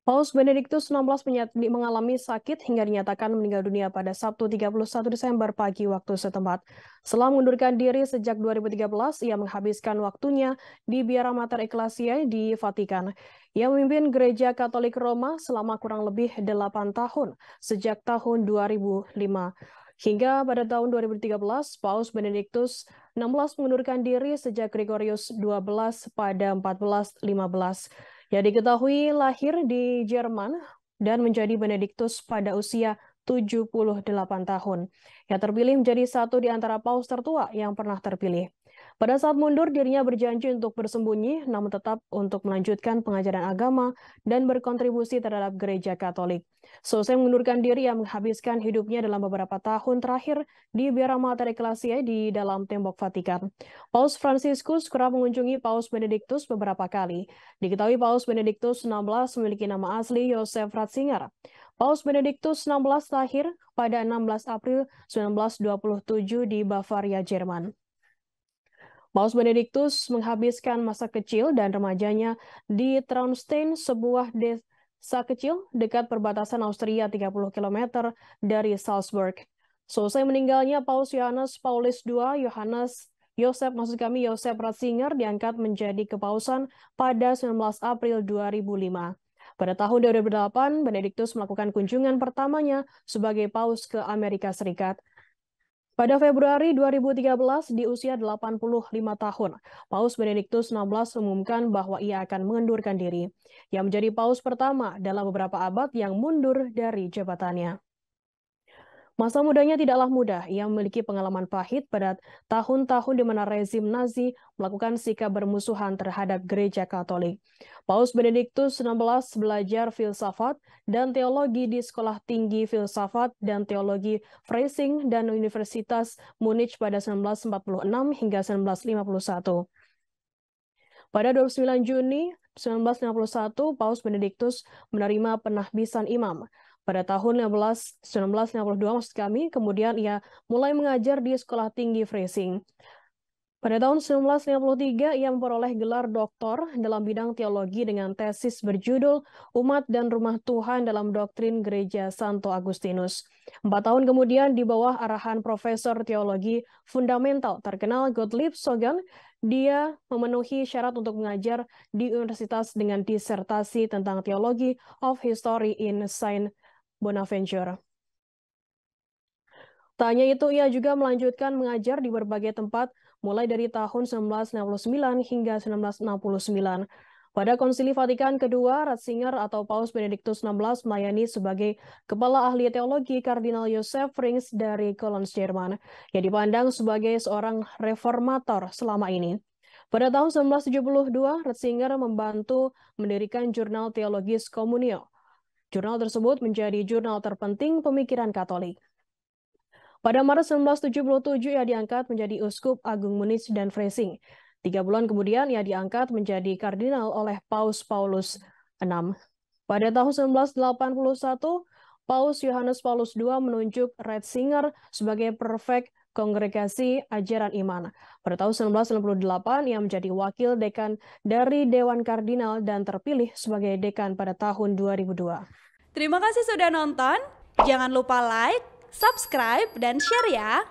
Paus Benediktus XVI mengalami sakit hingga dinyatakan meninggal dunia pada Sabtu 31 Desember pagi waktu setempat. Setelah mengundurkan diri sejak 2013, ia menghabiskan waktunya di Biara Mater Ecclesiae di Vatikan. Ia memimpin Gereja Katolik Roma selama kurang lebih 8 tahun, sejak tahun 2005. Hingga pada tahun 2013, Paus Benediktus XVI mengundurkan diri sejak Gregorius XII pada 1415. Ia diketahui lahir di Jerman dan menjadi Benediktus pada usia 78 tahun. Ia terpilih menjadi satu di antara paus tertua yang pernah terpilih. Pada saat mundur, dirinya berjanji untuk bersembunyi, namun tetap untuk melanjutkan pengajaran agama dan berkontribusi terhadap gereja Katolik. Selesai mengundurkan diri, ia menghabiskan hidupnya dalam beberapa tahun terakhir di Biara Mater Ecclesiae di dalam tembok Vatikan. Paus Fransiskus kerap mengunjungi Paus Benediktus beberapa kali. Diketahui Paus Benediktus XVI memiliki nama asli Joseph Ratzinger. Paus Benediktus XVI lahir pada 16 April 1927 di Bavaria, Jerman. Paus Benediktus menghabiskan masa kecil dan remajanya di Traunstein, sebuah desa kecil dekat perbatasan Austria 30 km dari Salzburg. Selesai meninggalnya Paus Yohanes Paulus II, Joseph Ratzinger diangkat menjadi kepausan pada 19 April 2005. Pada tahun 2008, Benediktus melakukan kunjungan pertamanya sebagai paus ke Amerika Serikat. Pada Februari 2013, di usia 85 tahun, Paus Benediktus XVI mengumumkan bahwa ia akan mengundurkan diri. Ia menjadi paus pertama dalam beberapa abad yang mundur dari jabatannya. Masa mudanya tidaklah mudah. Ia memiliki pengalaman pahit pada tahun-tahun di mana rezim Nazi melakukan sikap bermusuhan terhadap gereja Katolik. Paus Benediktus XVI belajar filsafat dan teologi di Sekolah Tinggi Filsafat dan Teologi Freising dan Universitas Munich pada 1946 hingga 1951. Pada 29 Juni 1951, Paus Benediktus menerima penahbisan imam. Pada tahun 1952 kemudian ia mulai mengajar di Sekolah Tinggi Freising. Pada tahun 1953, ia memperoleh gelar doktor dalam bidang teologi dengan tesis berjudul Umat dan Rumah Tuhan dalam Doktrin Gereja Santo Agustinus. 4 tahun kemudian, di bawah arahan Profesor Teologi Fundamental terkenal Gottlieb Sogan, dia memenuhi syarat untuk mengajar di universitas dengan disertasi tentang Theology of History in Saint Bonaventure. Tak hanya itu, ia juga melanjutkan mengajar di berbagai tempat mulai dari tahun 1969 hingga 1969. Pada Konsili Vatikan kedua, Ratzinger atau Paus Benediktus XVI melayani sebagai Kepala Ahli Teologi Kardinal Joseph Frings dari Cologne, Jerman, yang dipandang sebagai seorang reformator selama ini. Pada tahun 1972, Ratzinger membantu mendirikan jurnal Theologisch Communio. Jurnal tersebut menjadi jurnal terpenting pemikiran Katolik. Pada Maret 1977, ia diangkat menjadi Uskup Agung Munich dan Freising. 3 bulan kemudian, ia diangkat menjadi kardinal oleh Paus Paulus VI. Pada tahun 1981, Paus Yohanes Paulus II menunjuk Ratzinger sebagai prefek Kongregasi Ajaran Iman. Pada tahun 1998, ia menjadi wakil dekan dari Dewan Kardinal dan terpilih sebagai dekan pada tahun 2002. Terima kasih sudah nonton. Jangan lupa like, subscribe, dan share ya.